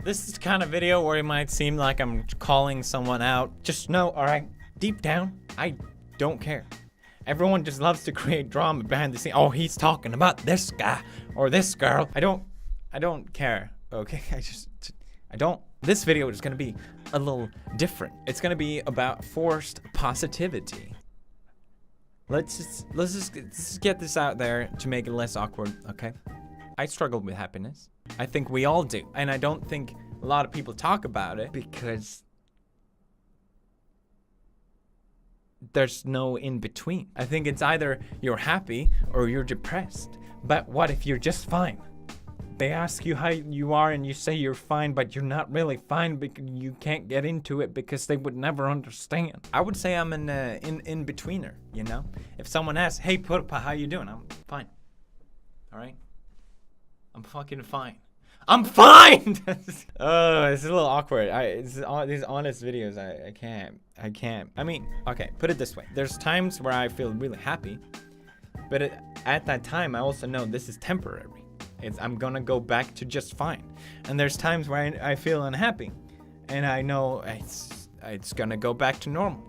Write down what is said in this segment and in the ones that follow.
This is the kind of video where it might seem like I'm calling someone out. Just know, alright, deep down, I don't care. Everyone just loves to create drama behind the scene. Oh, he's talking about this guy or this girl. I don't care, okay? I don't. This video is gonna be a little different. It's gonna be about forced positivity. Let's just get this out there to make it less awkward, okay? I struggle with happiness. I think we all do. And I don't think a lot of people talk about it because there's no in between. I think it's either you're happy or you're depressed. But what if you're just fine? They ask you how you are and you say you're fine, but you're not really fine because you can't get into it because they would never understand. I would say I'm an in-betweener, you know? If someone asks, hey, Purpa, how you doing? I'm fine. All right? I'm fucking fine. I'm fine! Oh, it's a little awkward. These honest videos, I can't. I mean, okay, put it this way. There's times where I feel really happy, but at that time, I also know this is temporary. I'm gonna go back to just fine. And there's times where I feel unhappy, and I know it's gonna go back to normal.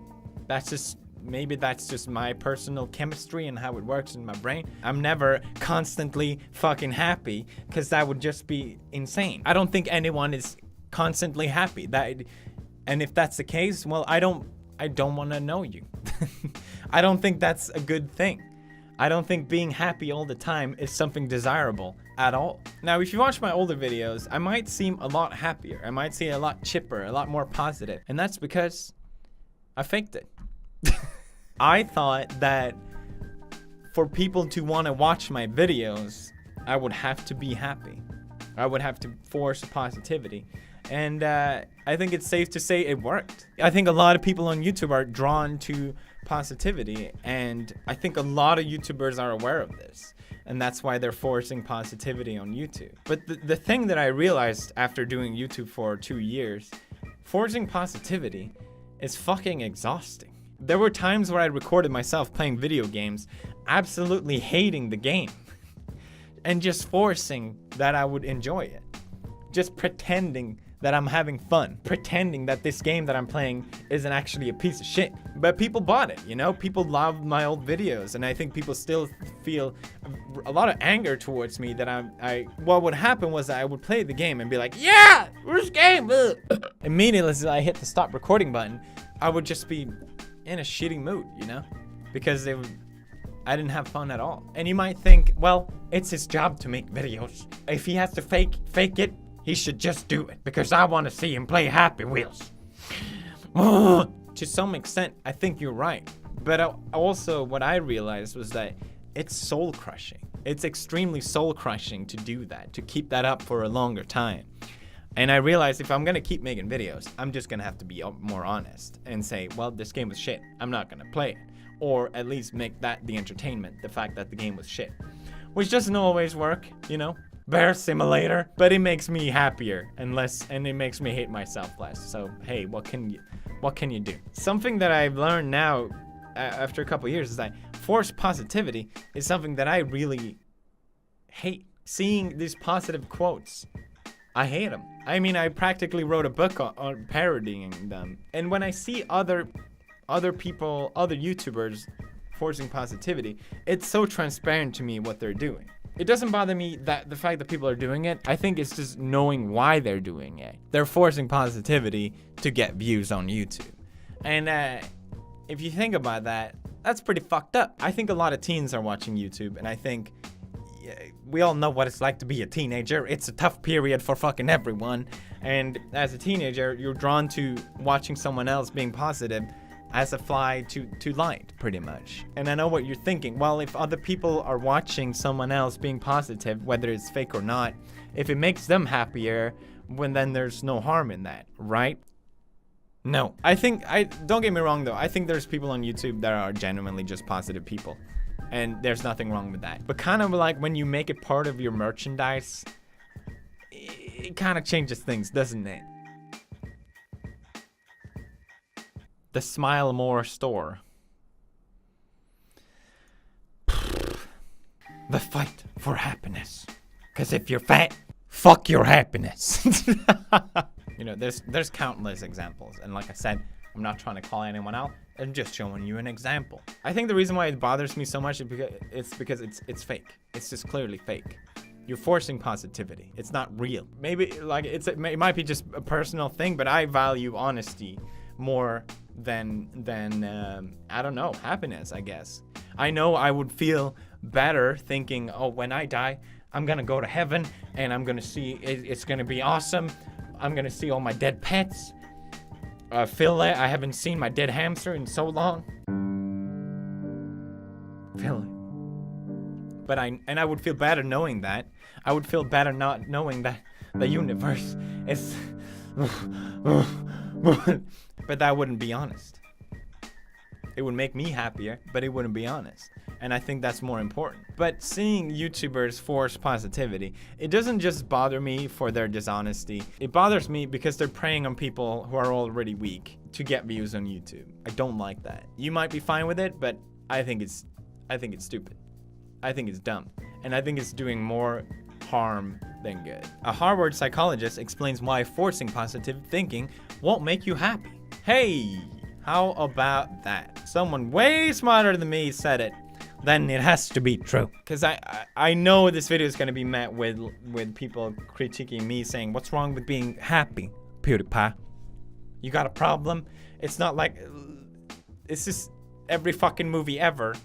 Maybe that's just my personal chemistry and how it works in my brain. I'm never constantly fucking happy because that would just be insane. I don't think anyone is constantly happy. And if that's the case, well, I don't want to know you. I don't think that's a good thing. I don't think being happy all the time is something desirable at all. Now, if you watch my older videos, I might seem a lot happier. I might seem a lot chipper, a lot more positive. And that's because I faked it. I thought that for people to want to watch my videos, I would have to be happy. I would have to force positivity. And I think it's safe to say it worked. I think a lot of people on YouTube are drawn to positivity, and I think a lot of YouTubers are aware of this. And that's why they're forcing positivity on YouTube. But the thing that I realized after doing YouTube for 2 years, forcing positivity is fucking exhausting. There were times where I recorded myself playing video games, absolutely hating the game, and just forcing that I would enjoy it. Just pretending that I'm having fun, pretending that this game that I'm playing isn't actually a piece of shit. But people bought it, you know? People loved my old videos, and I think people still feel a lot of anger towards me that what would happen was that I would play the game and be like, yeah, where's game? Immediately as I hit the stop recording button, I would just be in a shitty mood, you know? Because I didn't have fun at all. And you might think, well, it's his job to make videos. If he has to fake it, he should just do it. Because I want to see him play Happy Wheels. To some extent, I think you're right. But also, what I realized was that it's soul crushing. It's extremely soul crushing to do that, to keep that up for a longer time. And I realized if I'm gonna keep making videos, I'm just gonna have to be more honest and say, well, this game was shit. I'm not gonna play it. Or at least make that the entertainment, the fact that the game was shit. Which doesn't always work, you know? Bear Simulator. But it makes me happier and it makes me hate myself less. So, hey, what can you do? Something that I've learned now, after a couple years, is that forced positivity is something that I really hate. Seeing these positive quotes, I hate them. I mean, I practically wrote a book on parodying them. And when I see other people, other YouTubers forcing positivity, it's so transparent to me what they're doing. It doesn't bother me that the fact that people are doing it. I think it's just knowing why they're doing it. They're forcing positivity to get views on YouTube. And if you think about that, that's pretty fucked up. I think a lot of teens are watching YouTube, and I think we all know what it's like to be a teenager. It's a tough period for fucking everyone. And as a teenager, you're drawn to watching someone else being positive as a fly to light, pretty much. And I know what you're thinking. Well, if other people are watching someone else being positive, whether it's fake or not, if it makes them happier, then there's no harm in that, right? No. Don't get me wrong though, I think there's people on YouTube that are genuinely just positive people. And there's nothing wrong with that. But kind of like when you make it part of your merchandise, it kind of changes things, doesn't it? The Smile More store. The fight for happiness. Cause if you're fat, fuck your happiness. You know, there's countless examples, and like I said, I'm not trying to call anyone out. I'm just showing you an example. I think the reason why it bothers me so much is because it's fake. It's just clearly fake. You're forcing positivity. It's not real. Maybe like it might be just a personal thing, but I value honesty more than I don't know, happiness, I guess. I know I would feel better thinking, oh, when I die, I'm gonna go to heaven and I'm gonna see it's gonna be awesome. I'm gonna see all my dead pets. Phil, I haven't seen my dead hamster in so long. Phil. But I would feel better knowing that. I would feel better not knowing that the universe is. But that wouldn't be honest. It would make me happier, but it wouldn't be honest. And I think that's more important. But seeing YouTubers force positivity, it doesn't just bother me for their dishonesty. It bothers me because they're preying on people who are already weak to get views on YouTube. I don't like that. You might be fine with it, but I think it's stupid. I think it's dumb. And I think it's doing more harm than good. A Harvard psychologist explains why forcing positive thinking won't make you happy. Hey, how about that? Someone way smarter than me said it. Then it has to be true. Because I know this video is going to be met with people critiquing me saying, what's wrong with being happy, PewDiePie? You got a problem? It's not like, it's just every fucking movie ever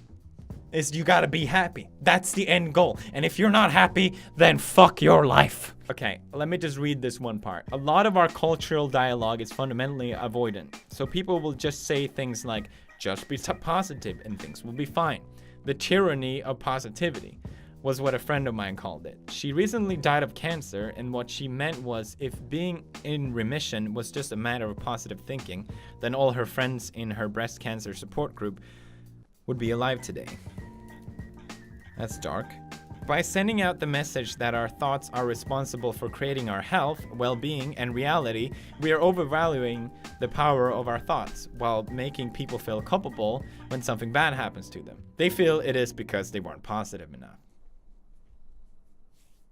is you gotta be happy. That's the end goal. And if you're not happy, then fuck your life. Okay, let me just read this one part. A lot of our cultural dialogue is fundamentally avoidant. So people will just say things like, just be positive and things will be fine. The tyranny of positivity was what a friend of mine called it. She recently died of cancer, and what she meant was if being in remission was just a matter of positive thinking, then all her friends in her breast cancer support group would be alive today. That's dark. By sending out the message that our thoughts are responsible for creating our health, well-being, and reality, we are overvaluing the power of our thoughts while making people feel culpable when something bad happens to them. They feel it is because they weren't positive enough.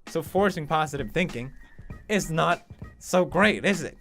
So forcing positive thinking is not so great, is it?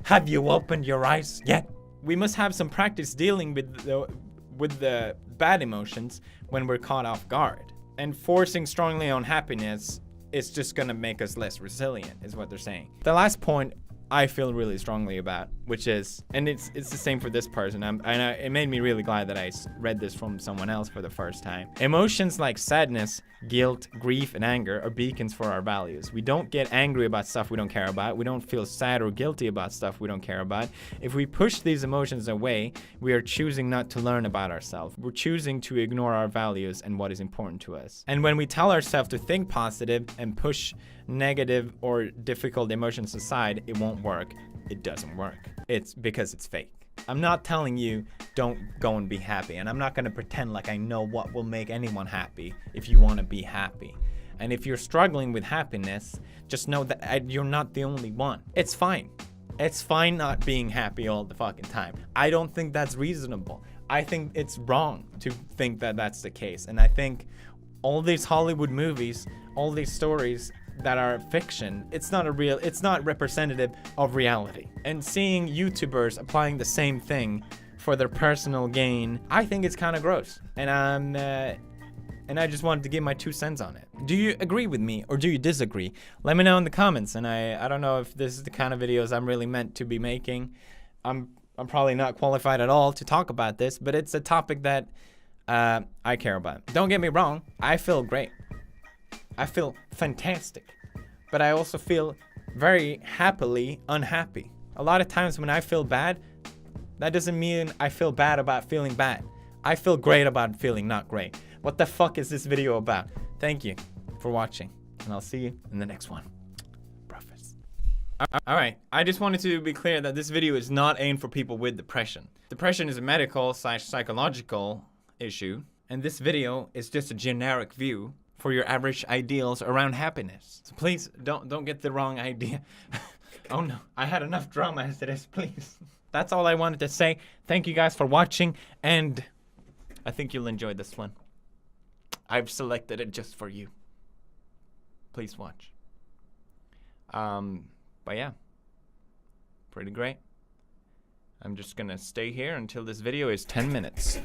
Have you opened your eyes yet? We must have some practice dealing with the bad emotions when we're caught off guard. And forcing strongly on happiness is just gonna make us less resilient, is what they're saying. The last point I feel really strongly about, which is, and it's the same for this person, it made me really glad that I read this from someone else for the first time. Emotions like sadness, guilt, grief, and anger are beacons for our values. We don't get angry about stuff we don't care about. We don't feel sad or guilty about stuff we don't care about. If we push these emotions away, we are choosing not to learn about ourselves. We're choosing to ignore our values and what is important to us. And when we tell ourselves to think positive and push negative or difficult emotions aside, it won't work. It doesn't work. It's because it's fake. I'm not telling you don't go and be happy, and I'm not going to pretend like I know what will make anyone happy if you want to be happy. And if you're struggling with happiness, just know that you're not the only one. It's fine. It's fine not being happy all the fucking time. I don't think that's reasonable. I think it's wrong to think that that's the case. And I think all these Hollywood movies, all these stories that are fiction, it's not representative of reality. And seeing YouTubers applying the same thing for their personal gain, I think it's kind of gross. And I just wanted to give my 2 cents on it. Do you agree with me or do you disagree? Let me know in the comments. And I don't know if this is the kind of videos I'm really meant to be making. I'm probably not qualified at all to talk about this, but it's a topic that I care about. Don't get me wrong, I feel great. I feel fantastic, but I also feel very happily unhappy. A lot of times when I feel bad, that doesn't mean I feel bad about feeling bad. I feel great about feeling not great. What the fuck is this video about? Thank you for watching, and I'll see you in the next one. Preface. Alright, I just wanted to be clear that this video is not aimed for people with depression. Depression is a medical/psychological issue, and this video is just a generic view for your average ideals around happiness. So please don't get the wrong idea. Oh no, I had enough drama as it is, please. That's all I wanted to say. Thank you guys for watching, and I think you'll enjoy this one. I've selected it just for you. Please watch. But yeah, pretty great. I'm just gonna stay here until this video is 10 minutes.